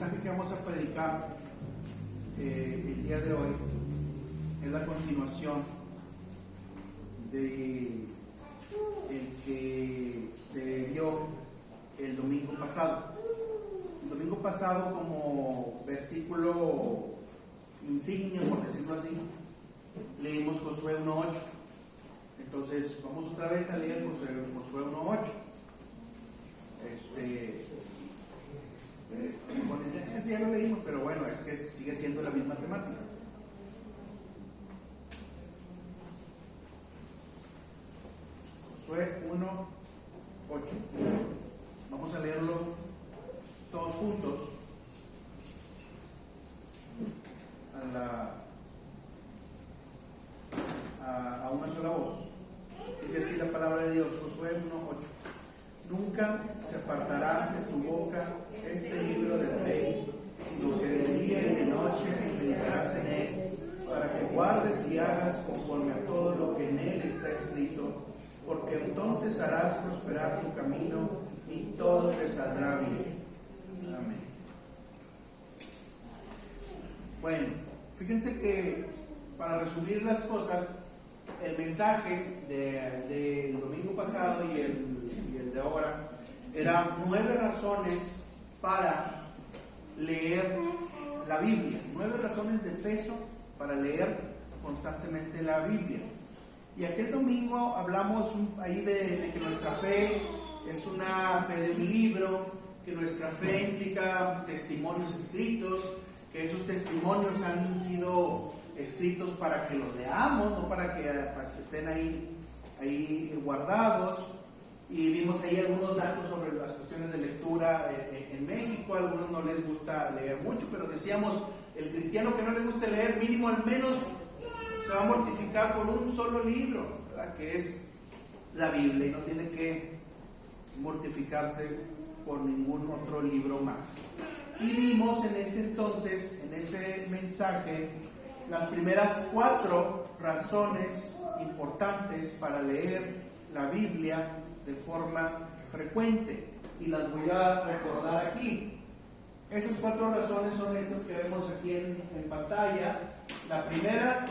mensaje que vamos a predicar el día de hoy es la continuación de el que se dio el domingo pasado. El domingo pasado, como versículo insignia, por decirlo así, leímos Josué 1:8. Entonces vamos otra vez a leer Josué 1:8. Bueno, ese ya lo leímos, pero bueno, es que sigue siendo la misma temática. Josué 1:8. Vamos a leerlo todos juntos a una sola voz. Dice así la palabra de Dios, Josué 1:8. Nunca se apartará de tu boca este libro de la ley, sino que de día y de noche meditarás en él, para que guardes y hagas conforme a todo lo que en él está escrito, porque entonces harás prosperar tu camino y todo te saldrá bien. Amén. Bueno, fíjense que para resumir las cosas, el mensaje del domingo pasado y el de ahora eran 9 razones para leer la Biblia, 9 razones de peso para leer constantemente la Biblia. Y aquel domingo hablamos ahí de que nuestra fe es una fe de un libro, que nuestra fe implica testimonios escritos, que esos testimonios han sido escritos para que los leamos, no para que estén ahí guardados. Y vimos ahí algunos datos sobre las cuestiones de lectura en México. A algunos no les gusta leer mucho, pero decíamos, el cristiano que no le guste leer, mínimo al menos se va a mortificar por un solo libro, ¿verdad?, que es la Biblia, y no tiene que mortificarse por ningún otro libro más. Y vimos en ese entonces, en ese mensaje, las primeras 4 razones importantes para leer la Biblia de forma frecuente, y las voy a recordar aquí. Esas 4 razones son estas que vemos aquí en pantalla. La primera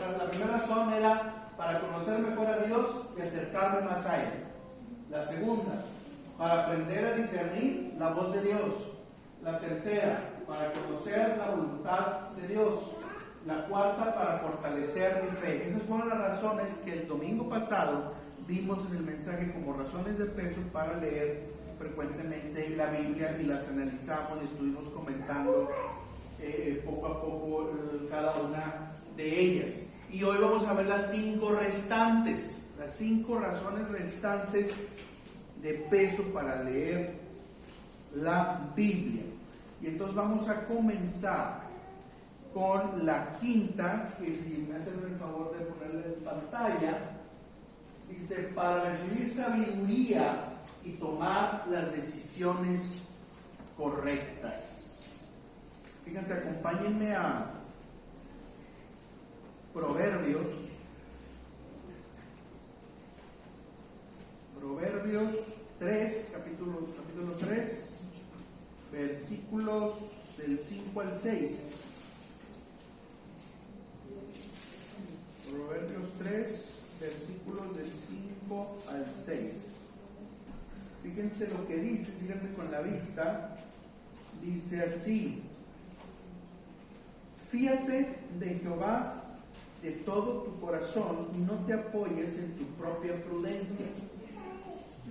razón era para conocer mejor a Dios y acercarme más a Él. La segunda, para aprender a discernir la voz de Dios. La tercera, para conocer la voluntad de Dios. La cuarta, para fortalecer mi fe. Esas fueron las razones que el domingo pasado vimos en el mensaje como razones de peso para leer frecuentemente la Biblia, y las analizamos y estuvimos comentando poco a poco cada una de ellas. Y hoy vamos a ver las 5 restantes, las 5 razones restantes de peso para leer la Biblia. Y entonces vamos a comenzar con la quinta, que si me hacen el favor de ponerla en pantalla. Dice, para recibir sabiduría y tomar las decisiones correctas. Fíjense, acompáñenme a Proverbios 3, capítulo 3, versículos del 5 al 6. Proverbios 3, versículos del 5 al 6. Fíjense lo que dice, síganme con la vista. Dice así: fíate de Jehová de todo tu corazón y no te apoyes en tu propia prudencia.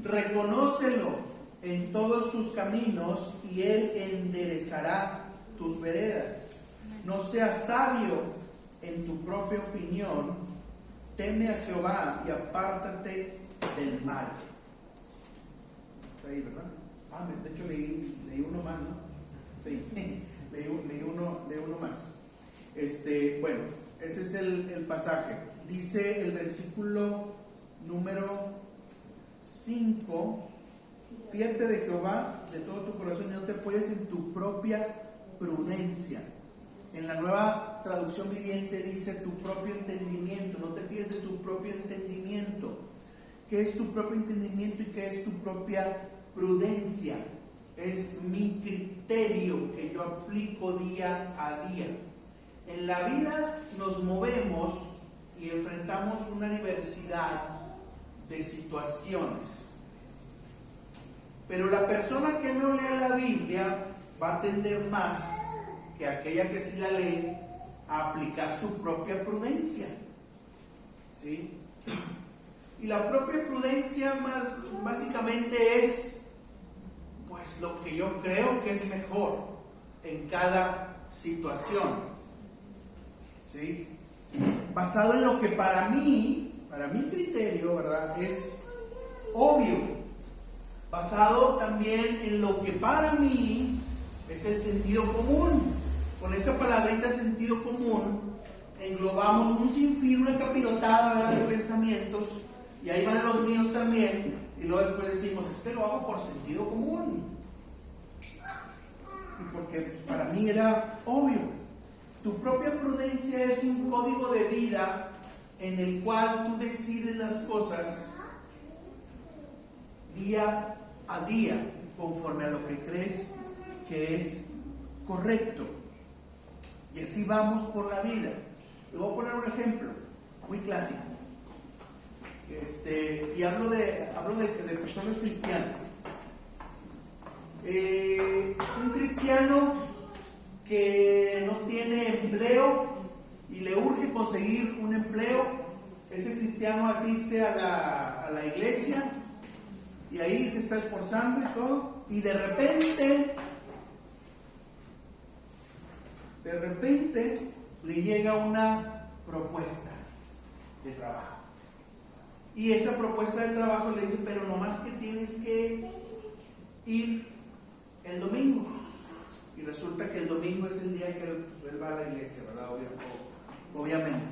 Reconócelo en todos tus caminos y Él enderezará tus veredas. No seas sabio en tu propia opinión. Teme a Jehová y apártate del mal. Está ahí, ¿verdad? De hecho leí uno más, ¿no? Sí, leí uno más. Bueno, ese es el pasaje. Dice el versículo número 5: fíjate de Jehová de todo tu corazón y no te apoyes en tu propia prudencia. En la Nueva Traducción Viviente dice tu propio entendimiento. No te fíes de tu propio entendimiento. ¿Qué es tu propio entendimiento y qué es tu propia prudencia? Es mi criterio que yo aplico día a día. En la vida nos movemos y enfrentamos una diversidad de situaciones. Pero la persona que no lee la Biblia va a tender más que aquella que sí la lee a aplicar su propia prudencia. ¿Sí? Y la propia prudencia básicamente es pues lo que yo creo que es mejor en cada situación. ¿Sí? Basado en lo que para mi criterio, ¿verdad?, es obvio. Basado también en lo que para mí es el sentido común. Con esa palabrita sentido común englobamos un sinfín, una capirotada, ¿verdad?, de pensamientos, y ahí van los míos también, y luego después decimos, lo hago por sentido común, y porque pues, para mí era obvio. Tu propia prudencia es un código de vida en el cual tú decides las cosas día a día, conforme a lo que crees que es correcto. Y así vamos por la vida. Le voy a poner un ejemplo muy clásico. Y hablo de personas cristianas. Un cristiano que no tiene empleo y le urge conseguir un empleo. Ese cristiano asiste a la iglesia y ahí se está esforzando y todo, y de repente le llega una propuesta de trabajo. Y esa propuesta de trabajo le dice, pero nomás que tienes que ir el domingo. Y resulta que el domingo es el día que él va a la iglesia, ¿verdad? Obviamente.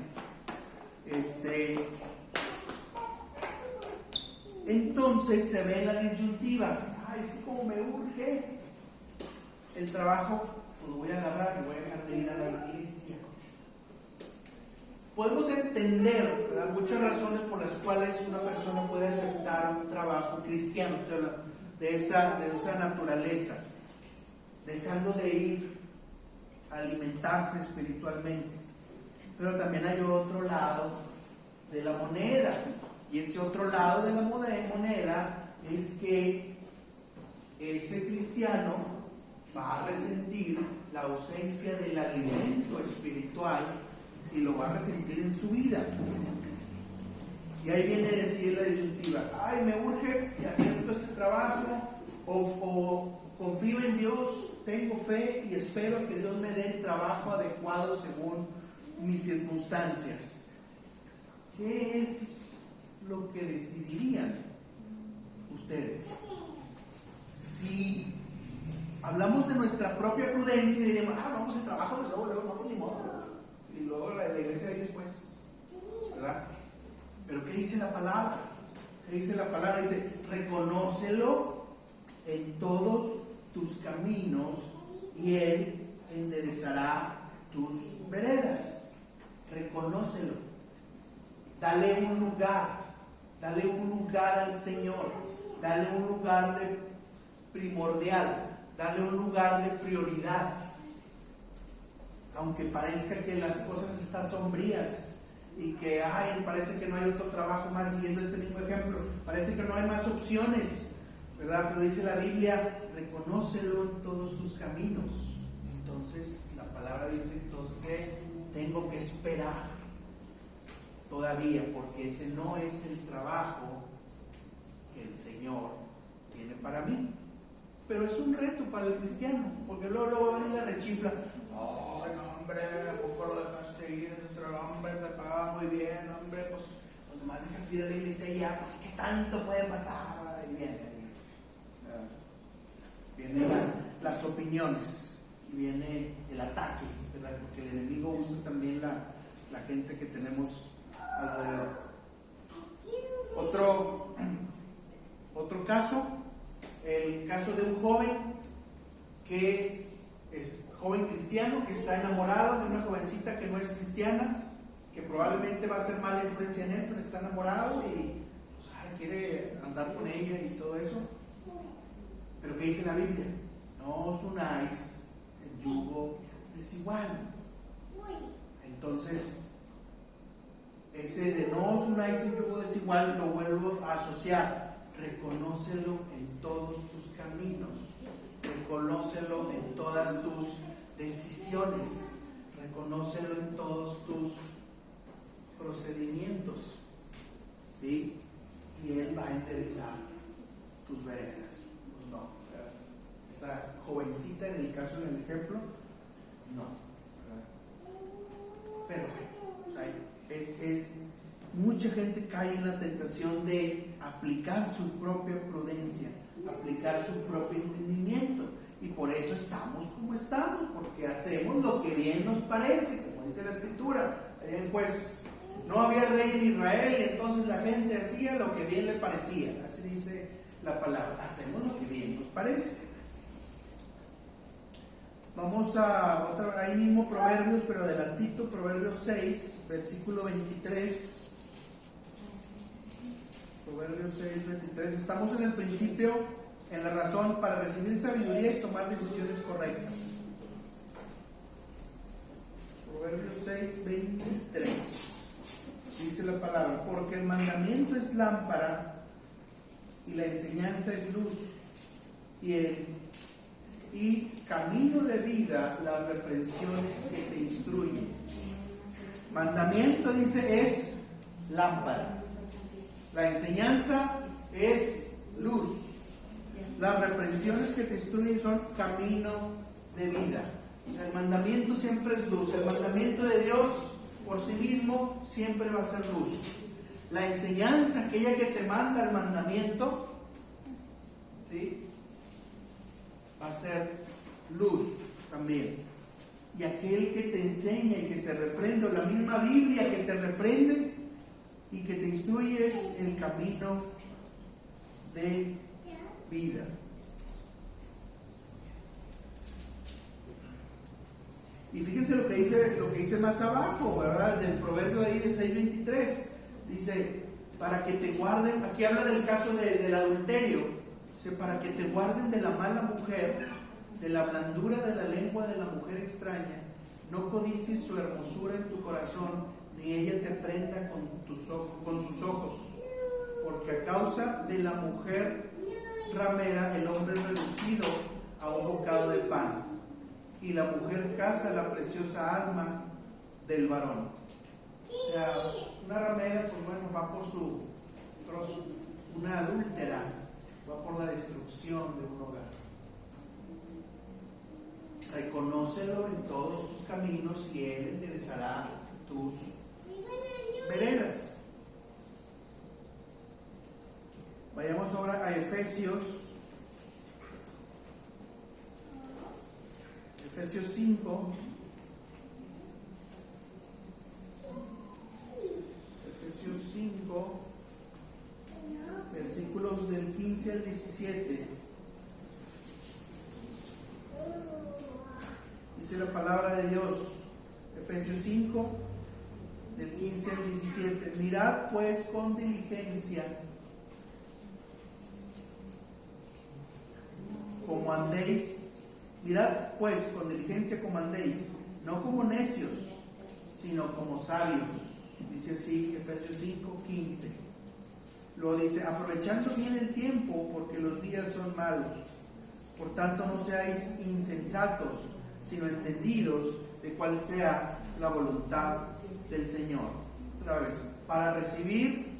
Entonces se ve en la disyuntiva. Es que como me urge el trabajo, pues lo voy a agarrar y voy a dejar de ir a la iglesia. Podemos entender, ¿verdad?, muchas razones por las cuales una persona puede aceptar un trabajo cristiano, de esa naturaleza, dejando de ir a alimentarse espiritualmente. Pero también hay otro lado de la moneda, y ese otro lado de la moneda es que ese cristiano va a resentir la ausencia del alimento espiritual y lo va a resentir en su vida. Y ahí viene a decir la disyuntiva: me urge y acepto este trabajo, o confío en Dios, tengo fe y espero que Dios me dé el trabajo adecuado según mis circunstancias. ¿Qué es lo que decidirían ustedes? Si hablamos de nuestra propia prudencia y diríamos, vamos al trabajo, de luego, no, ni modo, y luego la iglesia ahí después, ¿verdad? Pero ¿qué dice la palabra? ¿Qué dice la palabra? Dice, reconócelo en todos tus caminos y Él enderezará tus veredas. Reconócelo. Dale un lugar al Señor. Dale un lugar de primordial. Dale un lugar de prioridad. Aunque parezca que las cosas están sombrías y que parece que no hay otro trabajo más, siguiendo este mismo ejemplo, parece que no hay más opciones, ¿verdad? Pero dice la Biblia, reconócelo en todos tus caminos. Entonces la palabra dice que tengo que esperar todavía, porque ese no es el trabajo que el Señor tiene para mí. Pero es un reto para el cristiano, porque luego va a venir la rechifla. No, hombre, ¿cómo lo dejaste ir? Hombre, te pagaba muy bien, hombre, pues nomás dejas ir a la iglesia y ya, pues ¿qué tanto puede pasar? Y vienen las opiniones, y viene el ataque, ¿verdad? Porque el enemigo usa también la gente que tenemos alrededor. Otro caso, el caso de un joven que es joven cristiano, que está enamorado de una jovencita que no es cristiana, que probablemente va a ser mala influencia en él, pero está enamorado y quiere andar con ella y todo eso. Pero ¿qué dice la Biblia? no os unáis en yugo desigual. Entonces, ese de no os unáis en yugo desigual lo vuelvo a asociar. Reconócelo en todos tus caminos, reconócelo en todas tus decisiones, reconócelo en todos tus procedimientos, ¿sí? Y Él va a enderezar tus veredas. Pues no, esa jovencita en el caso del ejemplo, no. Pero bueno, o sea, mucha gente cae en la tentación de aplicar su propia prudencia, aplicar su propio entendimiento, y por eso estamos como estamos, porque hacemos lo que bien nos parece, como dice la Escritura allá en Jueces. No había rey en Israel y entonces la gente hacía lo que bien le parecía. Así dice la palabra, hacemos lo que bien nos parece. Vamos a ahí mismo Proverbios, pero adelantito, Proverbios 6, versículo 23. Proverbios 6, 23. Estamos en el principio, en la razón para recibir sabiduría y tomar decisiones correctas. Proverbios 6, 23. Dice la palabra: porque el mandamiento es lámpara y la enseñanza es luz, y camino de vida las reprensiones que te instruyen. Mandamiento, dice, es lámpara. La enseñanza es luz. Las reprensiones que te instruyen son camino de vida. O sea, el mandamiento siempre es luz. El mandamiento de Dios por sí mismo siempre va a ser luz. La enseñanza, aquella que te manda el mandamiento, ¿sí?, va a ser luz también. Y aquel que te enseña y que te reprende, la misma Biblia que te reprende y que te instruye, es el camino de vida. Y fíjense lo que dice más abajo, ¿verdad? Del proverbio ahí de 6:23. Dice, para que te guarden, aquí habla del caso del adulterio. Dice, para que te guarden de la mala mujer, de la blandura de la lengua de la mujer extraña, no codicies su hermosura en tu corazón, ni ella te prenda con sus ojos, porque a causa de la mujer ramera el hombre es reducido a un bocado de pan, y la mujer caza la preciosa alma del varón. O sea, una ramera, pues bueno, va por su trozo. Una adúltera va por la destrucción de un hogar. Reconócelo en todos tus caminos y Él enderezará tus veredas. Vayamos ahora a Efesios 5. Efesios 5, versículos del 15 al 17. Dice la palabra de Dios, Efesios 5, del 15 al 17. Mirad pues con diligencia como andéis. Mirad pues con diligencia como andéis, no como necios, sino como sabios. Dice así Efesios 5, 15. Luego dice, aprovechando bien el tiempo, porque los días son malos. Por tanto, no seáis insensatos, sino entendidos de cuál sea la voluntad del Señor. Otra vez, para recibir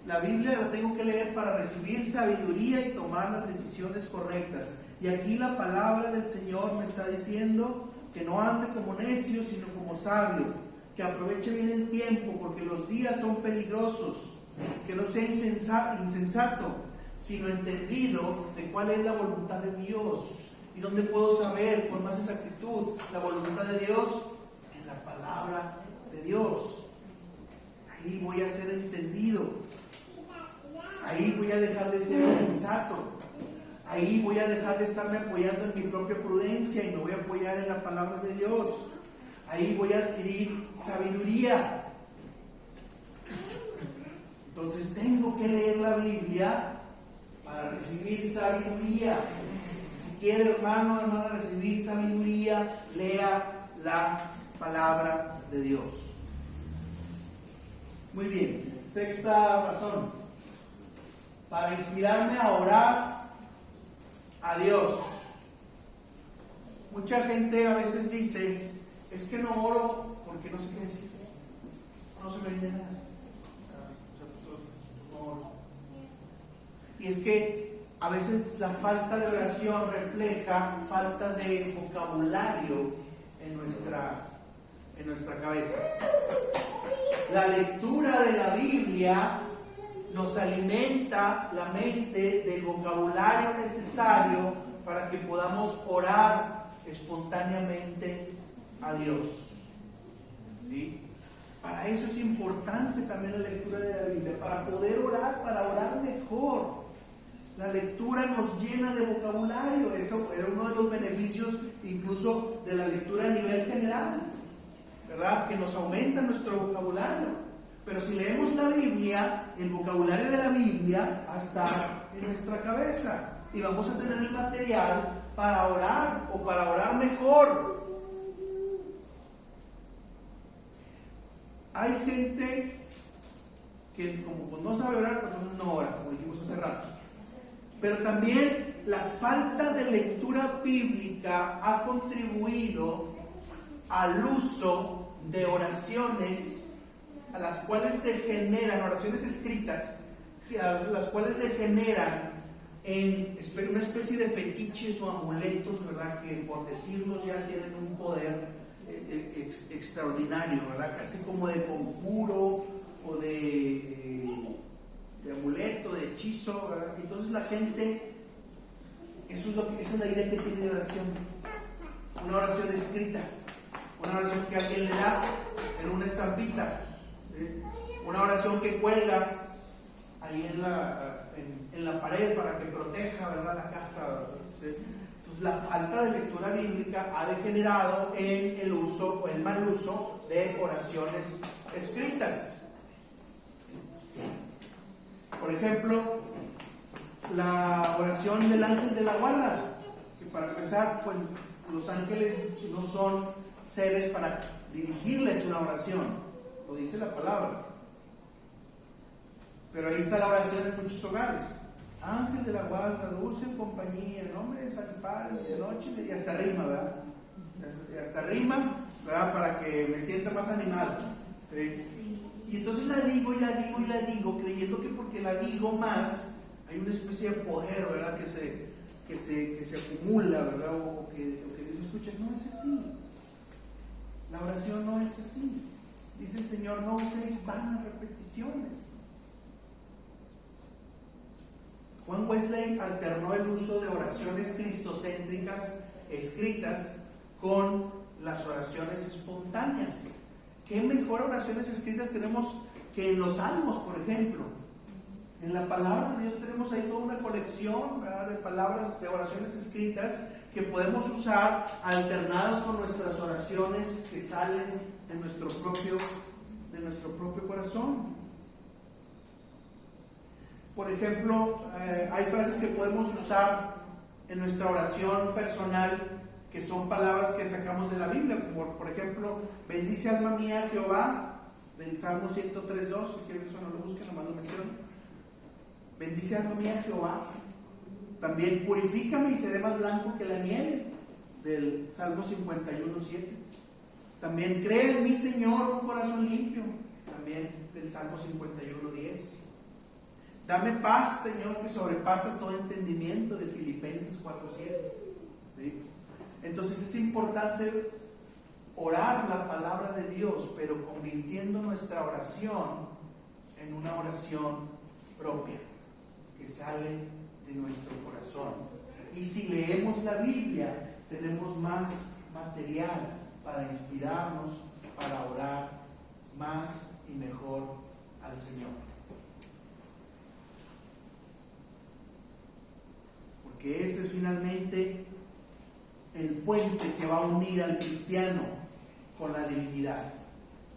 la Biblia la tengo que leer para recibir sabiduría y tomar las decisiones correctas. Y aquí la palabra del Señor me está diciendo que no ande como necio, sino como sabio, que aproveche bien el tiempo, porque los días son peligrosos, que no sea insensato, sino entendido de cuál es la voluntad de Dios. ¿Y dónde puedo saber con más exactitud la voluntad de Dios? En la palabra de Dios. Ahí voy a ser entendido. Ahí voy a dejar de ser insensato. Ahí voy a dejar de estarme apoyando en mi propia prudencia y me voy a apoyar en la palabra de Dios. Ahí voy a adquirir sabiduría. Entonces tengo que leer la Biblia para recibir sabiduría. Si quiere, hermano, hermana, recibir sabiduría, lea la palabra de Dios. Muy bien, sexta razón, para inspirarme a orar a Dios. Mucha gente a veces dice, es que no oro porque no sé qué decir, no se me viene nada. No oro. Y es que a veces la falta de oración refleja falta de vocabulario en nuestra cabeza. La lectura de la Biblia nos alimenta la mente del vocabulario necesario para que podamos orar espontáneamente a Dios. ¿Sí? Para eso es importante también la lectura de la Biblia, para poder orar, para orar mejor. La lectura nos llena de vocabulario. Eso es uno de los beneficios incluso de la lectura a nivel general, ¿verdad? Que nos aumenta nuestro vocabulario. Pero si leemos la Biblia, el vocabulario de la Biblia va a estar en nuestra cabeza y vamos a tener el material para orar o para orar mejor. Hay gente que como pues no sabe orar, pues no ora, como dijimos hace rato. Pero también la falta de lectura bíblica ha contribuido al uso de oraciones a las cuales degeneran, oraciones escritas, a las cuales degeneran en una especie de fetiches o amuletos, ¿verdad? Que por decirlos ya tienen un poder extraordinario, ¿verdad? Casi como de conjuro o de amuleto, de hechizo, ¿verdad? Entonces la gente, esa es la idea que tiene de oración. Una oración escrita, una oración que alguien le da en una estampita, ¿sí? Una oración que cuelga ahí en la pared para que proteja, ¿verdad?, la casa, ¿verdad? ¿Sí? Entonces la falta de lectura bíblica ha degenerado en el uso o el mal uso de oraciones escritas. Por ejemplo, la oración del ángel de la guarda, que para empezar, pues los ángeles no son seres para dirigirles una oración, lo dice la palabra. Pero ahí está la oración en muchos hogares. Ángel de la guarda, dulce en compañía, no me desampares ni de noche, y hasta rima, ¿verdad? Y hasta rima, ¿verdad? Para que me sienta más animado. ¿Sí? Y entonces la digo y la digo y la digo, creyendo que porque la digo más, hay una especie de poder, ¿verdad? Que se acumula, ¿verdad? O que Dios escucha. No es así. La oración no es así. Dice el Señor, no uséis vanas repeticiones. Juan Wesley alternó el uso de oraciones cristocéntricas escritas con las oraciones espontáneas. ¿Qué mejor oraciones escritas tenemos que en los salmos, por ejemplo? En la palabra de Dios tenemos ahí toda una colección, ¿verdad?, de palabras, de oraciones escritas que podemos usar alternadas con nuestras oraciones que salen de nuestro propio corazón. Por ejemplo, hay frases que podemos usar en nuestra oración personal que son palabras que sacamos de la Biblia, como por ejemplo, bendice alma mía Jehová, del Salmo 103:2, si quieren que eso no lo busquen, nomás lo menciono. Bendice alma mía Jehová. También purifícame y seré más blanco que la nieve, del Salmo 51:7. También cree en mí, Señor, un corazón limpio, también del Salmo 51:10. Dame paz, Señor, que sobrepasa todo entendimiento, de Filipenses 4:7. ¿Sí? Entonces es importante orar la palabra de Dios, pero convirtiendo nuestra oración en una oración propia, que sale de nuestro corazón. Y si leemos la Biblia, tenemos más material para inspirarnos, para orar más y mejor al Señor. Porque ese es finalmente el puente que va a unir al cristiano con la divinidad.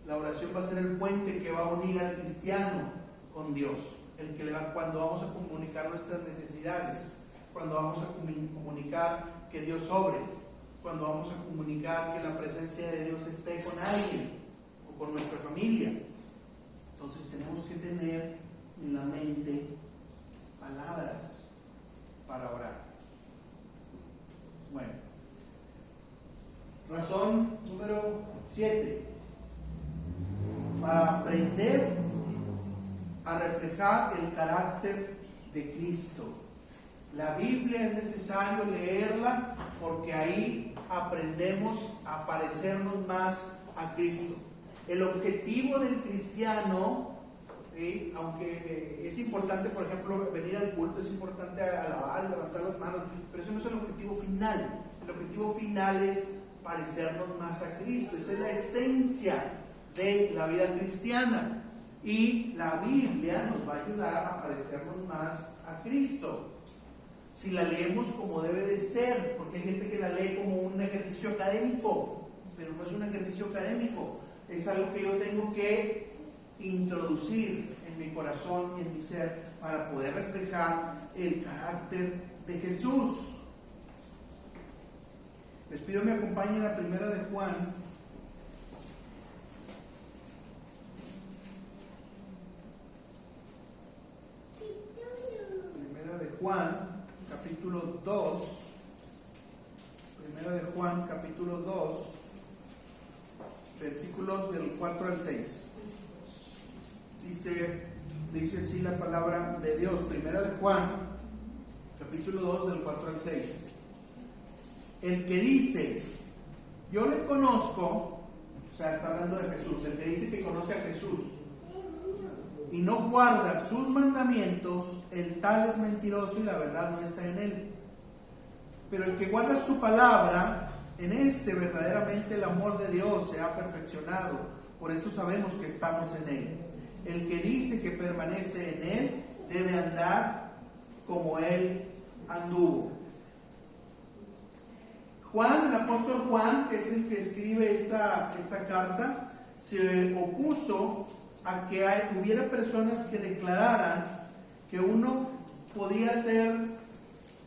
La oración va a ser el puente que va a unir al cristiano con Dios, el que le va, cuando vamos a comunicar nuestras necesidades. cuando vamos a comunicar que Dios sobre, cuando vamos a comunicar que la presencia de Dios esté con alguien o con nuestra familia. Entonces tenemos que tener en la mente palabras para orar. Bueno, razón número 7. Para aprender a reflejar el carácter de Cristo. La Biblia es necesario leerla porque ahí aprendemos a parecernos más a Cristo. El objetivo del cristiano, ¿sí?, aunque es importante, por ejemplo, venir al culto, es importante alabar, levantar las manos, pero eso no es el objetivo final. El objetivo final es parecernos más a Cristo. Esa es la esencia de la vida cristiana. Y la Biblia nos va a ayudar a parecernos más a Cristo. Si la leemos como debe de ser, porque hay gente que la lee como un ejercicio académico, pero no es un ejercicio académico, es algo que yo tengo que introducir en mi corazón y en mi ser para poder reflejar el carácter de Jesús. Les pido me acompañen a Primera de Juan. Primera de Juan, capítulo 2. Primera de Juan, capítulo 2, versículos del 4 al 6. Dice así la palabra de Dios. Primera de Juan, capítulo 2, del 4 al 6. El que dice, yo le conozco, o sea, está hablando de Jesús, el que dice que conoce a Jesús y no guarda sus mandamientos, el tal es mentiroso y la verdad no está en él. Pero el que guarda su palabra, en este verdaderamente el amor de Dios se ha perfeccionado. Por eso sabemos que estamos en él. El que dice que permanece en él debe andar como él anduvo. Juan, el apóstol Juan, que es el que escribe esta carta, se opuso a que hubiera personas que declararan que uno podía ser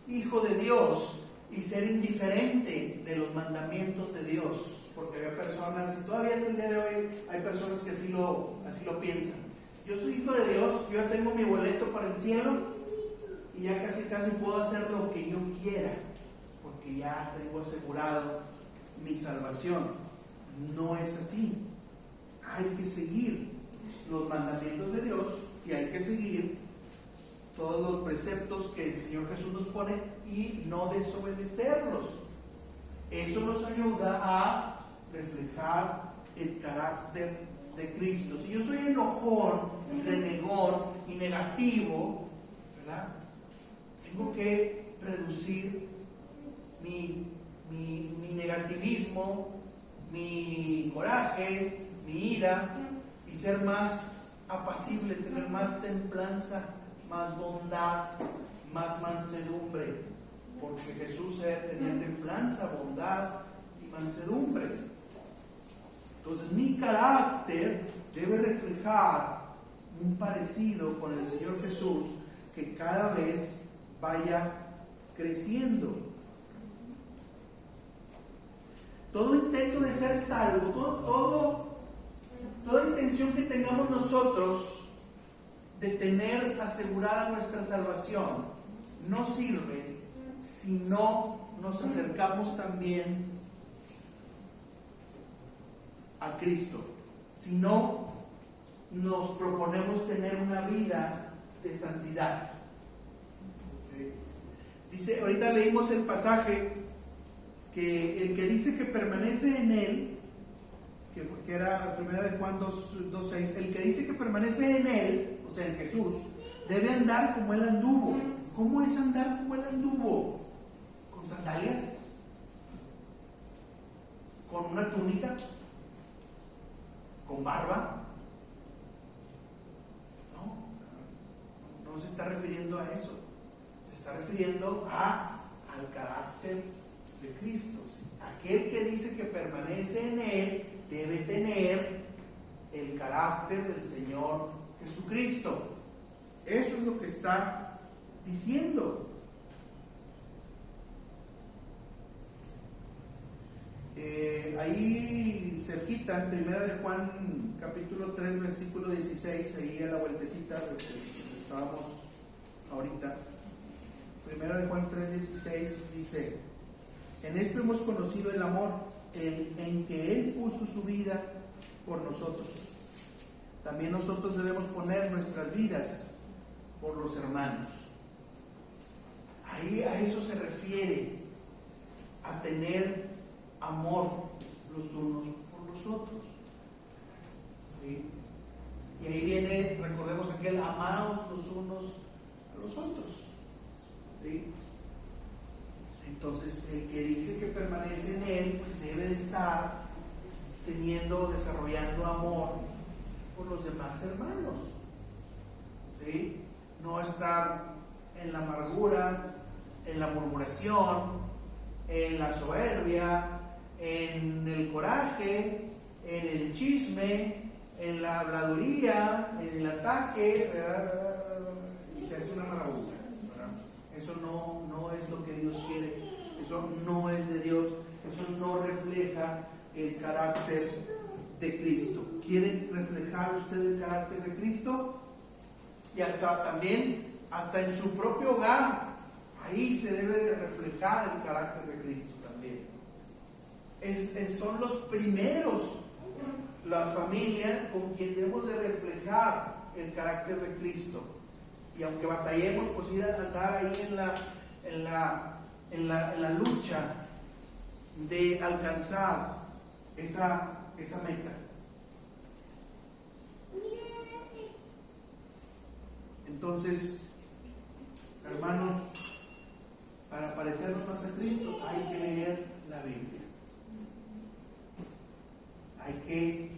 hijo de Dios y ser indiferente de los mandamientos de Dios, porque había personas, y todavía hasta el día de hoy hay personas que así lo piensan. Yo soy hijo de Dios, yo ya tengo mi boleto para el cielo y ya casi puedo hacer lo que yo quiera, porque ya tengo asegurado mi salvación. No es así. Hay que seguir los mandamientos de Dios y hay que seguir todos los preceptos que el Señor Jesús nos pone y no desobedecerlos. Eso nos ayuda a reflejar el carácter de Cristo. Si yo soy enojón, renegón y negativo, ¿verdad?, tengo que reducir mi negativismo, mi coraje, mi ira, y ser más apacible, tener más templanza, más bondad, más mansedumbre, porque Jesús tenía templanza, bondad y mansedumbre. Entonces mi carácter debe reflejar un parecido con el Señor Jesús que cada vez vaya creciendo. Todo intento de ser salvo, toda intención que tengamos nosotros de tener asegurada nuestra salvación no sirve si no nos acercamos también a Cristo, si no nos proponemos tener una vida de santidad. Dice, ahorita leímos el pasaje que el que dice que permanece en él, que era primera de Juan 2:6, el que dice que permanece en él, o sea en Jesús, debe andar como él anduvo. ¿Cómo es andar como él anduvo? ¿Con sandalias? ¿Con una túnica? ¿Con barba? No se está refiriendo a eso. Se está refiriendo al carácter de Cristo. Aquel que dice que permanece en él debe tener el carácter del Señor Jesucristo. Eso es lo que está diciendo. Ahí cerquita, en Primera de Juan, capítulo 3, versículo 16, ahí a la vueltecita de que estábamos ahorita. Primera de Juan 3, 16 dice: en esto hemos conocido el amor, en que Él puso su vida por nosotros. También nosotros debemos poner nuestras vidas por los hermanos. Ahí a eso se refiere, a tener amor los unos por los otros. ¿Sí? Y ahí viene, recordemos aquel, amaos los unos a los otros. ¿Sí? Entonces, el que dice que permanece en Él, pues debe de estar desarrollando amor por los demás hermanos. ¿Sí? No estar en la amargura, en la murmuración, en la soberbia, en el coraje, en el chisme, en la habladuría, en el ataque, y se hace una marabunta. Eso no es lo que Dios quiere, eso no es de Dios, eso no refleja el carácter de Cristo. ¿Quiere reflejar usted el carácter de Cristo? Y hasta en su propio hogar, ahí se debe de reflejar el carácter de Cristo también. Son los primeros, la familia, con quien debemos de reflejar el carácter de Cristo. Y aunque batallemos, pues ir a andar ahí en la lucha de alcanzar esa meta. Entonces, hermanos, para parecernos más a Cristo hay que leer la Biblia. Hay que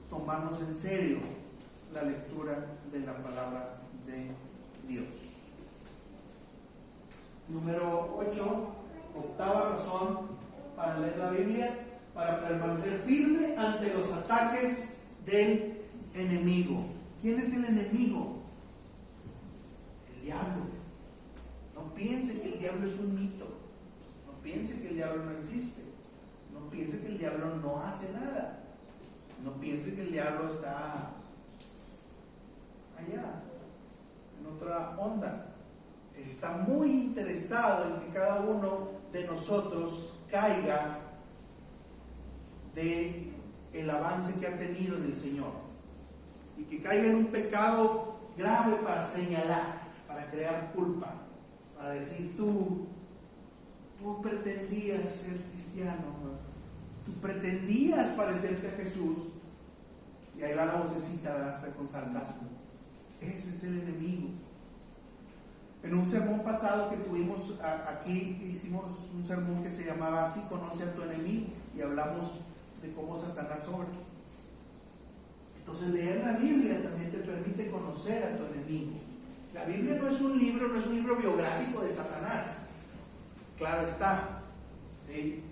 tomarnos en serio la lectura de la palabra de Dios. Número 8, octava razón para leer la Biblia: para permanecer firme ante los ataques del enemigo. ¿Quién es el enemigo? El diablo. No piense que el diablo es un mito. No piense que el diablo no existe. No piense que el diablo no hace nada. No piense que el diablo está allá, en otra onda. Está muy interesado en que cada uno de nosotros caiga de el avance que ha tenido en el Señor, y que caiga en un pecado grave para señalar, para crear culpa, para decir tú pretendías ser cristiano, tú pretendías parecerte a Jesús, y ahí va la vocecita hasta con sarcasmo. Ese es el enemigo. En un sermón pasado que tuvimos aquí, hicimos un sermón que se llamaba Así conoce a tu enemigo, y hablamos de cómo Satanás obra. Entonces, leer la Biblia también te permite conocer a tu enemigo. La Biblia no es un libro biográfico de Satanás, claro está, ¿sí?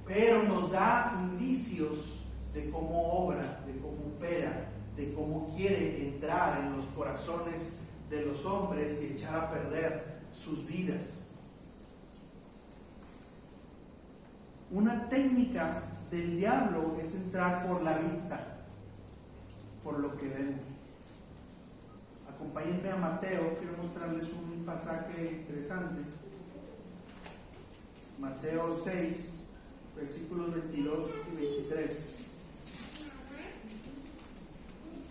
Pero nos da indicios de cómo obra, de cómo opera, de cómo quiere entrar en los corazones de los hombres y echar a perder sus vidas. Una técnica del diablo es entrar por la vista, por lo que vemos. Acompáñenme a Mateo, quiero mostrarles un pasaje interesante. Mateo 6, versículos 22 y 23.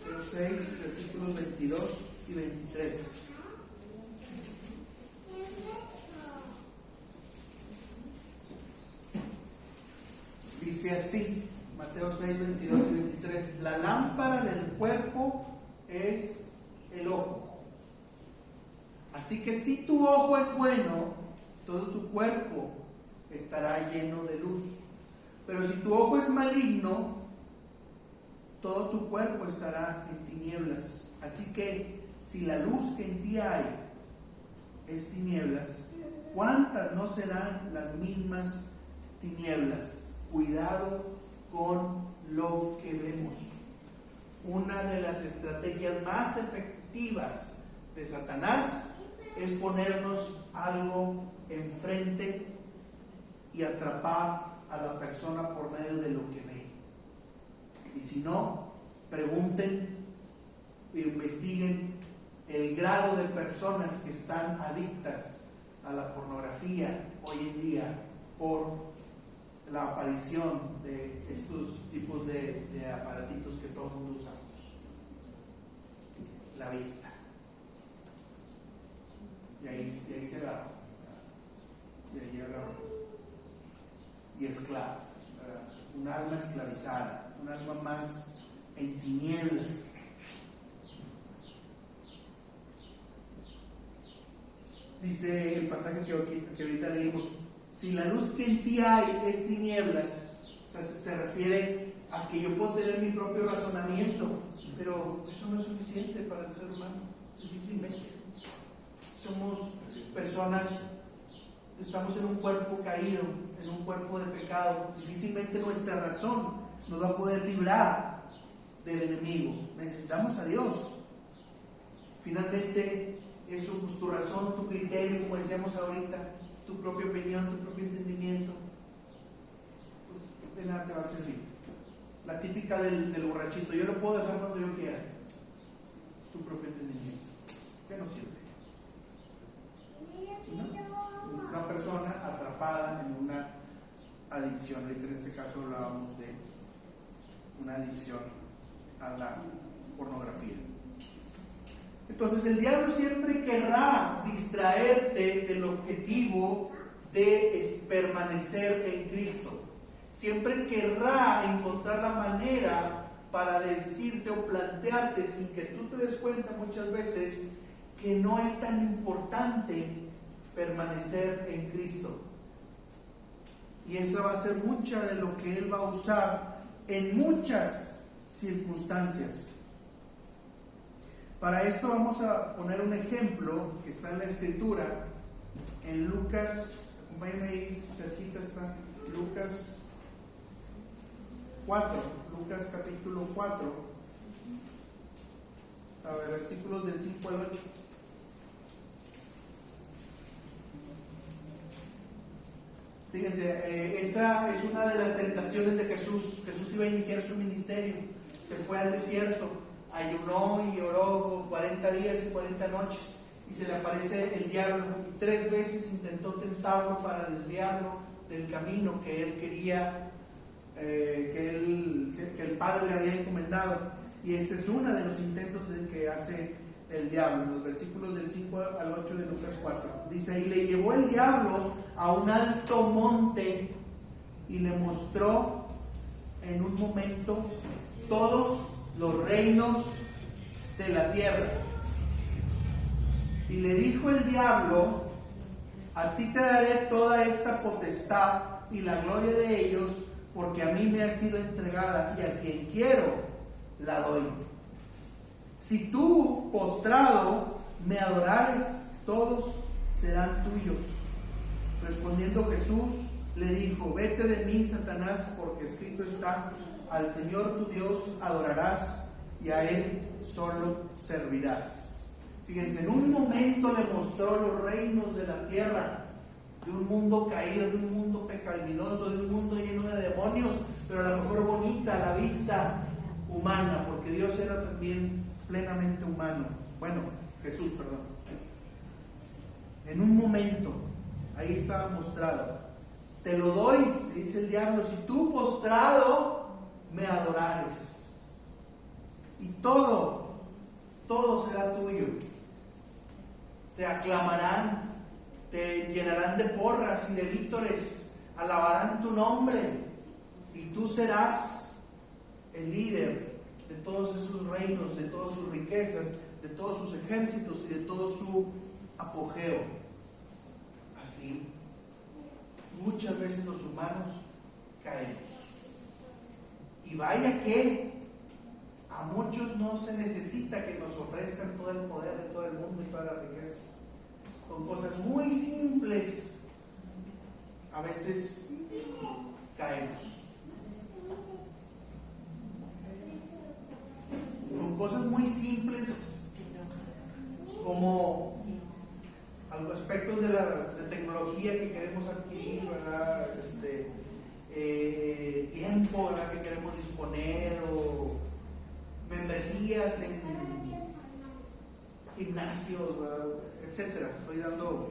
Mateo 6, versículos 22 y 23. Dice así, Mateo 6, 22 y 23: la lámpara del cuerpo es el ojo. Así que si tu ojo es bueno, todo tu cuerpo estará lleno de luz. Pero si tu ojo es maligno, todo tu cuerpo estará en tinieblas. Así que si la luz que en ti hay es tinieblas, ¿cuántas no serán las mismas tinieblas? Cuidado con lo que vemos. Una de las estrategias más efectivas de Satanás es ponernos algo enfrente y atrapar a la persona por medio de lo que ve. Y si no, pregunten e investiguen el grado de personas que están adictas a la pornografía hoy en día por la aparición de estos tipos de aparatitos que todo el mundo usamos. La vista. Y ahí se agarra. Y ahí agarra. Y esclavo. Un alma esclavizada, un alma más en tinieblas. Dice el pasaje que ahorita leímos: si la luz que en ti hay es tinieblas, o sea, se refiere a que yo puedo tener mi propio razonamiento, pero eso no es suficiente para el ser humano, difícilmente. Somos personas, estamos en un cuerpo caído, en un cuerpo de pecado. Difícilmente nuestra razón nos va a poder librar del enemigo. Necesitamos a Dios. Finalmente, eso, pues, tu razón, tu criterio, como decíamos ahorita, tu propia opinión, tu propio entendimiento, pues de nada te va a servir. La típica del borrachito: yo lo puedo dejar cuando yo quiera. Tu propio entendimiento, que no sirve. ¿No? Una persona atrapada en una adicción. Ahorita en este caso hablábamos de una adicción a la pornografía. Entonces el diablo siempre querrá distraerte del objetivo de permanecer en Cristo. Siempre querrá encontrar la manera para decirte o plantearte, sin que tú te des cuenta muchas veces, que no es tan importante permanecer en Cristo. Y eso va a ser mucha de lo que Él va a usar en muchas circunstancias. Para esto vamos a poner un ejemplo que está en la Escritura, en Lucas, acompáñenme ahí, cerquita está, Lucas 4, Lucas capítulo 4, a ver, versículos del 5 al 8. Fíjense, esa es una de las tentaciones de Jesús. Jesús iba a iniciar su ministerio, se fue al desierto, ayunó y oró 40 días y 40 noches, y se le aparece el diablo, y 3 veces intentó tentarlo para desviarlo del camino que él quería, que el Padre le había encomendado. Y este es uno de los intentos que hace el diablo. En los versículos del 5 al 8 de Lucas 4 dice: y le llevó el diablo a un alto monte y le mostró en un momento todos los reinos de la tierra. Y le dijo el diablo: a ti te daré toda esta potestad y la gloria de ellos, porque a mí me ha sido entregada, y a quien quiero la doy. Si tú, postrado, me adorares, todos serán tuyos. Respondiendo Jesús, le dijo: vete de mí, Satanás, porque escrito está: al Señor tu Dios adorarás, y a Él solo servirás. Fíjense, en un momento le mostró los reinos de la tierra, de un mundo caído, de un mundo pecaminoso, de un mundo lleno de demonios, pero a lo mejor bonita a la vista humana, porque Dios era también plenamente humano. Bueno, Jesús, perdón. En un momento, ahí estaba mostrado. Te lo doy, le dice el diablo, si tú, postrado, me adorares. Y todo será tuyo. Te aclamarán, te llenarán de porras y de vítores, alabarán tu nombre, y tú serás el líder de todos esos reinos, de todas sus riquezas, de todos sus ejércitos y de todo su apogeo. Así, muchas veces los humanos caemos. Y vaya que a muchos no se necesita que nos ofrezcan todo el poder de todo el mundo y todas las riquezas. Con cosas muy simples, a veces caemos. Con cosas muy simples, como aspectos de tecnología que queremos adquirir, ¿verdad? energías en gimnasios, etcétera. Estoy dando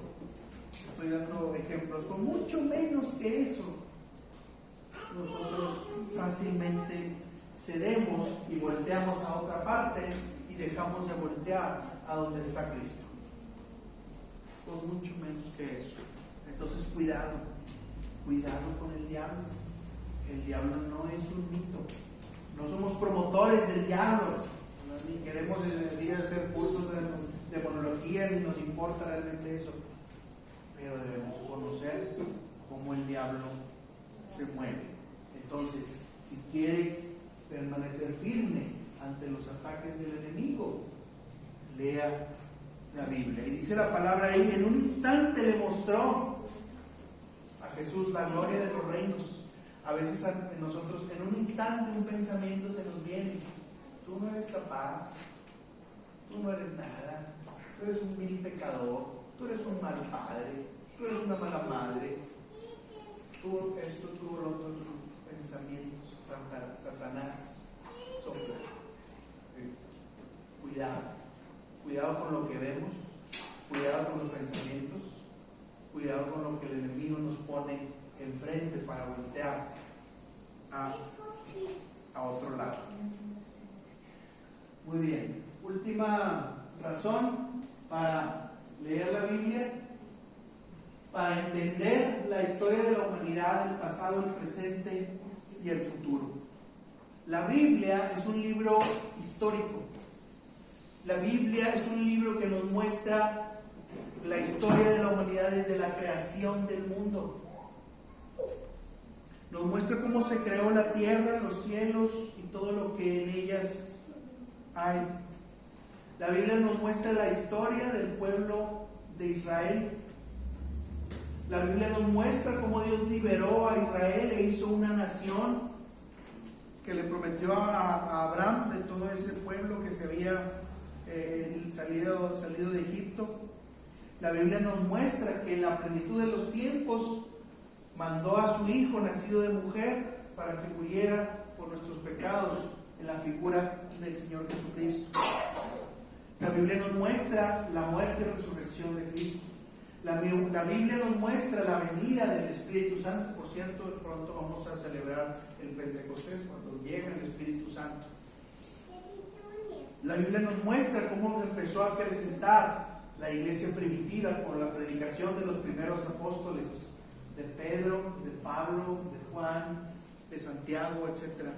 ejemplos. Con mucho menos que eso, nosotros fácilmente cedemos y volteamos a otra parte y dejamos de voltear a donde está Cristo. Con mucho menos que eso. Entonces cuidado con el diablo. El diablo no es un mito. No somos promotores del diablo, ni queremos hacer cursos de demonología, ni nos importa realmente eso. Pero debemos conocer cómo el diablo se mueve. Entonces, si quiere permanecer firme ante los ataques del enemigo, lea la Biblia. Y dice la palabra ahí: en un instante le mostró a Jesús la gloria de los reinos. A veces en nosotros, en un instante, un pensamiento se nos viene: tú no eres capaz, tú no eres nada, tú eres un vil pecador, tú eres un mal padre, tú eres una mala madre, tú esto, tú lo otro, pensamientos. Satanás sopla. Cuidado con lo que vemos, cuidado con los pensamientos, cuidado con lo que el enemigo nos pone enfrente para voltear a otro lado. Muy bien, última razón para leer la Biblia: para entender la historia de la humanidad, el pasado, el presente y el futuro. La Biblia es un libro histórico. La Biblia es un libro que nos muestra la historia de la humanidad desde la creación del mundo. Nos muestra cómo se creó la tierra, los cielos y todo lo que en ellas hay. La Biblia nos muestra la historia del pueblo de Israel. La Biblia nos muestra cómo Dios liberó a Israel e hizo una nación que le prometió a Abraham de todo ese pueblo que se había salido de Egipto. La Biblia nos muestra que en la plenitud de los tiempos mandó a su Hijo nacido de mujer para que muriera por nuestros pecados en la figura del Señor Jesucristo. La Biblia nos muestra la muerte y resurrección de Cristo. La Biblia nos muestra la venida del Espíritu Santo. Por cierto, pronto vamos a celebrar el Pentecostés, cuando llega el Espíritu Santo. La Biblia nos muestra cómo empezó a acrecentar la iglesia primitiva con la predicación de los primeros apóstoles, de Pedro, de Pablo, de Juan, de Santiago, etc.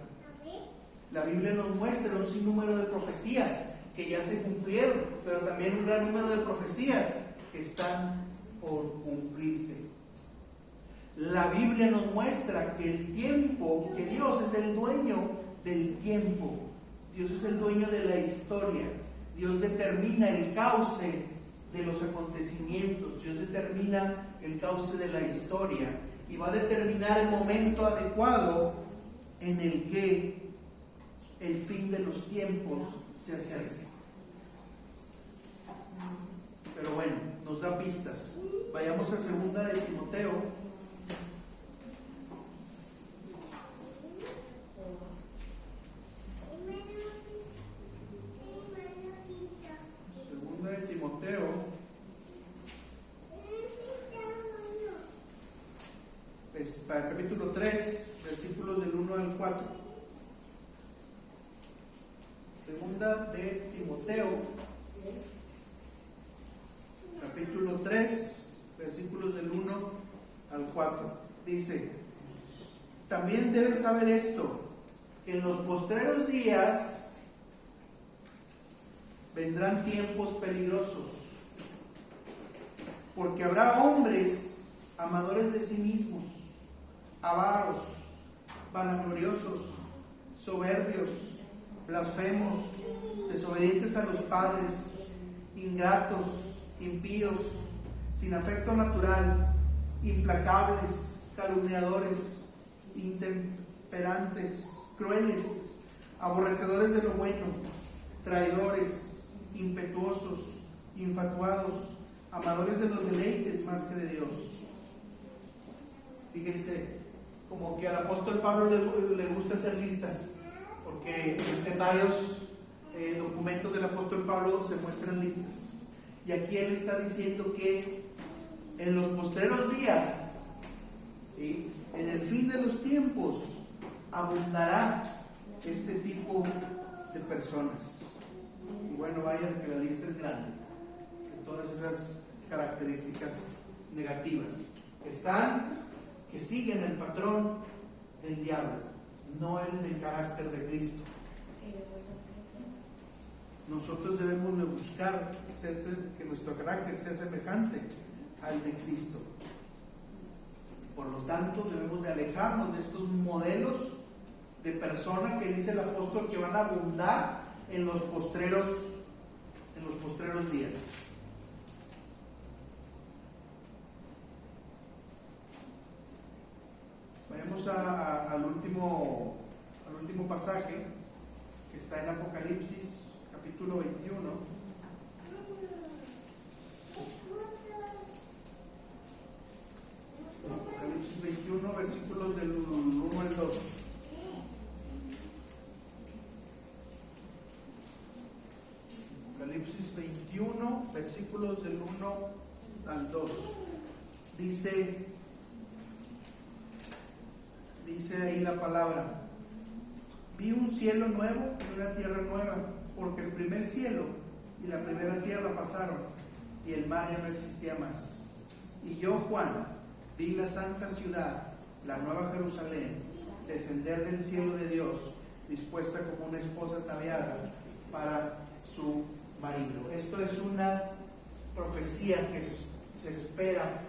La Biblia nos muestra un sinnúmero de profecías que ya se cumplieron, pero también un gran número de profecías que están por cumplirse. La Biblia nos muestra que el tiempo, que Dios es el dueño del tiempo. Dios es el dueño de la historia. Dios determina el cauce de los acontecimientos. Dios determina el cauce de la historia y va a determinar el momento adecuado en el que el fin de los tiempos se acerque. Pero bueno, nos da pistas. Vayamos a 2 de Timoteo. 2 de Timoteo, para el capítulo 3, versículos del 1 al 4. 2 de Timoteo, capítulo 3, versículos del 1 al 4. Dice: también debes saber esto, que en los postreros días vendrán tiempos peligrosos, porque habrá hombres amadores de sí mismos, avaros, vanagloriosos, soberbios, blasfemos, desobedientes a los padres, ingratos, impíos, sin afecto natural, implacables, calumniadores, intemperantes, crueles, aborrecedores de lo bueno, traidores, impetuosos, infatuados, amadores de los deleites más que de Dios. Fíjense, como que al apóstol Pablo le gusta hacer listas, porque en varios documentos del apóstol Pablo se muestran listas. Y aquí él está diciendo que en los postreros días, ¿sí?, en el fin de los tiempos, abundará este tipo de personas. Y bueno, vaya que la lista es grande de todas esas características negativas que siguen el patrón del diablo, no el del carácter de Cristo. Nosotros debemos de buscar que nuestro carácter sea semejante al de Cristo. Por lo tanto, debemos de alejarnos de estos modelos de persona que dice el apóstol que van a abundar en los postreros días. Vayamos al último pasaje que está en Apocalipsis capítulo 21. Apocalipsis 21, versículos del 1 al 2. Apocalipsis 21, versículos del 1 al 2. Dice ahí la palabra: vi un cielo nuevo y una tierra nueva, porque el primer cielo y la primera tierra pasaron, y el mar ya no existía más. Y yo, Juan, vi la santa ciudad, la nueva Jerusalén, descender del cielo de Dios, dispuesta como una esposa ataviada para su marido. Esto es una profecía que se espera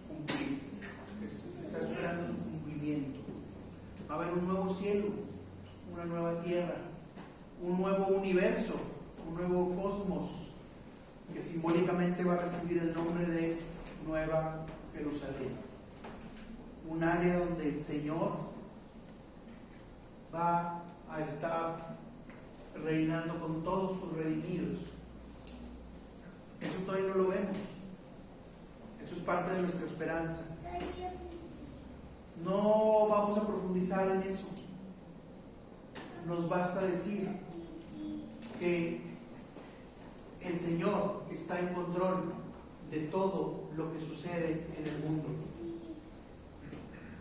cumplirse, que se está esperando su cumplimiento. Va a haber un nuevo cielo, una nueva tierra, un nuevo universo, un nuevo cosmos, que simbólicamente va a recibir el nombre de Nueva Jerusalén. Un área donde el Señor va a estar reinando con todos sus redimidos. Eso todavía no lo vemos. Eso es parte de nuestra esperanza. No vamos a profundizar en eso. Nos basta decir que el Señor está en control de todo lo que sucede en el mundo.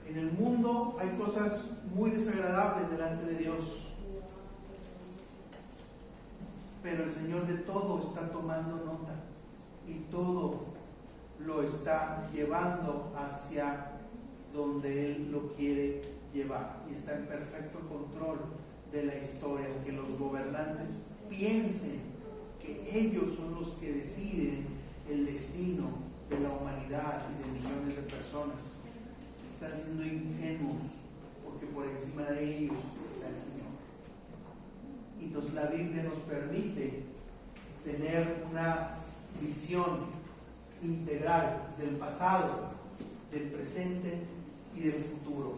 En el mundo hay cosas muy desagradables delante de Dios, pero el Señor de todo está tomando nota y todo lo está llevando hacia donde Él lo quiere llevar, y está en perfecto control de la historia. Que los gobernantes piensen que ellos son los que deciden el destino de la humanidad y de millones de personas, están siendo ingenuos, porque por encima de ellos está el Señor. Y entonces la Biblia nos permite tener una visión integral del pasado, del presente y del futuro.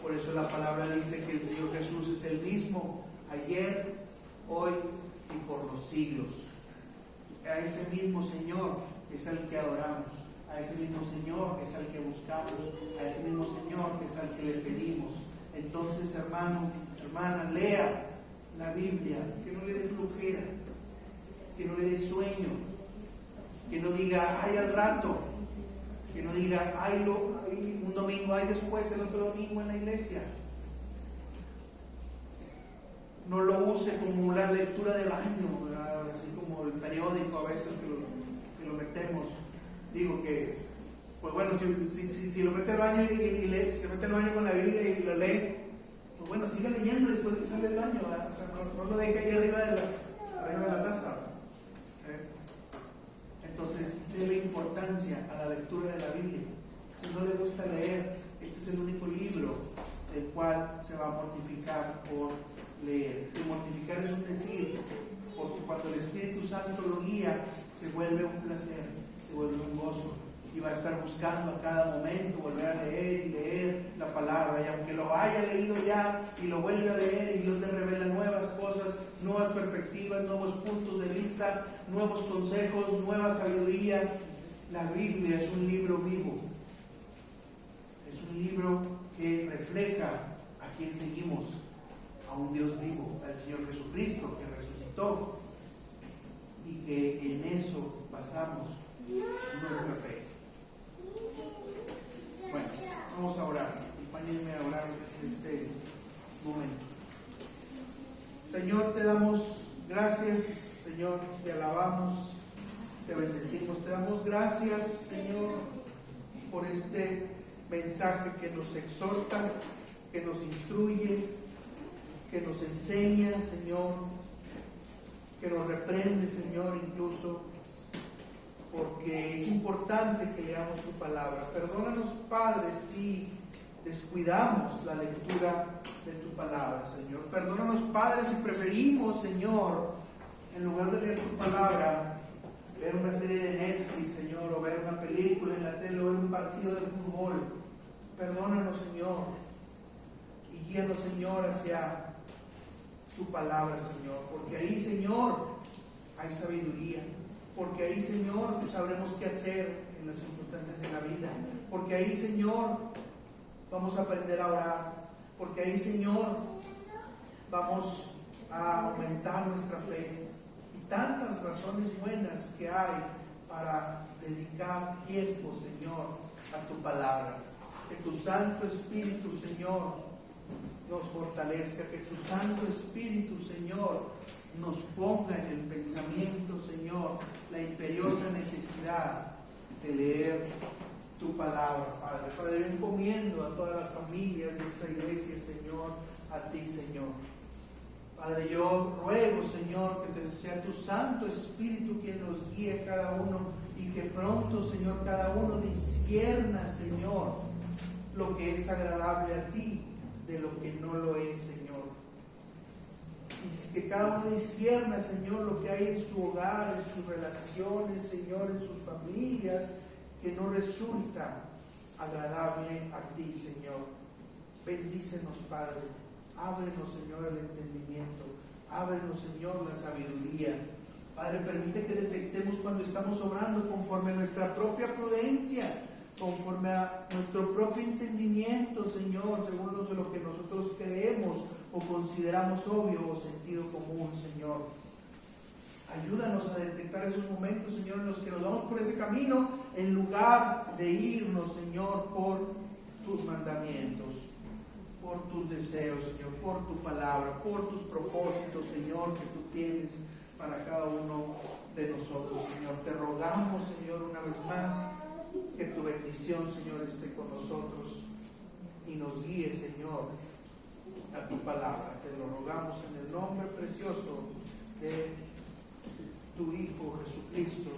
Por eso la palabra dice que el Señor Jesús es el mismo ayer, hoy y por los siglos. A ese mismo Señor es al que adoramos, a ese mismo Señor es al que buscamos, a ese mismo Señor es al que le pedimos. Entonces, hermano, hermana, lea la Biblia, que no le dé flojera, que no le dé sueño, que no diga ay al rato, que no diga ay un domingo, ay después, el otro domingo en la iglesia. No lo use como la lectura de baño, ¿verdad? Así como el periódico a veces que lo metemos. Digo que, pues bueno, si lo mete al baño y se mete al baño con la Biblia y lo lee, pues bueno, siga leyendo después de que sale del baño, ¿verdad? O sea, no lo deje ahí arriba de la taza. Entonces, debe importancia a la lectura de la Biblia. Si no le gusta leer, este es el único libro del cual se va a mortificar por leer. Y mortificar es un decir, porque cuando el Espíritu Santo lo guía, se vuelve un placer, se vuelve un gozo, y va a estar buscando a cada momento volver a leer y leer la palabra. Y aunque lo haya leído ya y lo vuelve a leer, y Dios le revela nuevas cosas, nuevas perspectivas, nuevos puntos de vista, nuevos consejos, nueva sabiduría, la Biblia es un libro vivo, es un libro que refleja a quién seguimos, a un Dios vivo, al Señor Jesucristo que resucitó, y que en eso basamos nuestra fe. Bueno, vamos a orar. Acompáñenme a orar en este momento. Señor, te damos gracias. Señor, te alabamos, te bendecimos. Te damos gracias, Señor, por este mensaje que nos exhorta, que nos instruye, que nos enseña, Señor, que nos reprende, Señor, incluso, porque es importante que leamos tu palabra. Perdónanos, Padre, si descuidamos la lectura de tu palabra, Señor. Perdónanos, Padre, si preferimos, Señor, en lugar de leer tu palabra, ver una serie de Netflix, Señor, o ver una película en la tele, o ver un partido de fútbol. Perdónanos, Señor, y guíanos, Señor, hacia tu palabra, Señor, porque ahí, Señor, hay sabiduría, porque ahí, Señor, sabremos qué hacer en las circunstancias de la vida, porque ahí, Señor, vamos a aprender a orar, porque ahí, Señor, vamos a aumentar nuestra fe, y tantas razones buenas que hay para dedicar tiempo, Señor, a tu palabra. Que tu Santo Espíritu, Señor, nos fortalezca, que tu Santo Espíritu, Señor, nos ponga en el pensamiento, Señor, la imperiosa necesidad de leer tu palabra, Padre. Padre, yo encomiendo a todas las familias de esta iglesia, Señor, a ti, Señor. Padre, yo ruego, Señor, que sea tu Santo Espíritu quien nos guíe a cada uno, y que pronto, Señor, cada uno discierna, Señor, lo que es agradable a ti de lo que no lo es, Señor. Y que cada uno discierna, Señor, lo que hay en su hogar, en sus relaciones, Señor, en sus familias, que no resulta agradable a ti, Señor. Bendícenos, Padre. Ábrenos, Señor, el entendimiento. Ábrenos, Señor, la sabiduría. Padre, permite que detectemos cuando estamos obrando conforme a nuestra propia prudencia, conforme a nuestro propio entendimiento, Señor, según lo que nosotros creemos o consideramos obvio o sentido común, Señor. Ayúdanos a detectar esos momentos, Señor, en los que nos vamos por ese camino, en lugar de irnos, Señor, por tus mandamientos, por tus deseos, Señor, por tu palabra, por tus propósitos, Señor, que tú tienes para cada uno de nosotros, Señor. Te rogamos, Señor, una vez más, que tu bendición, Señor, esté con nosotros y nos guíe, Señor, a tu palabra. Te lo rogamos en el nombre precioso de tu Hijo Jesucristo.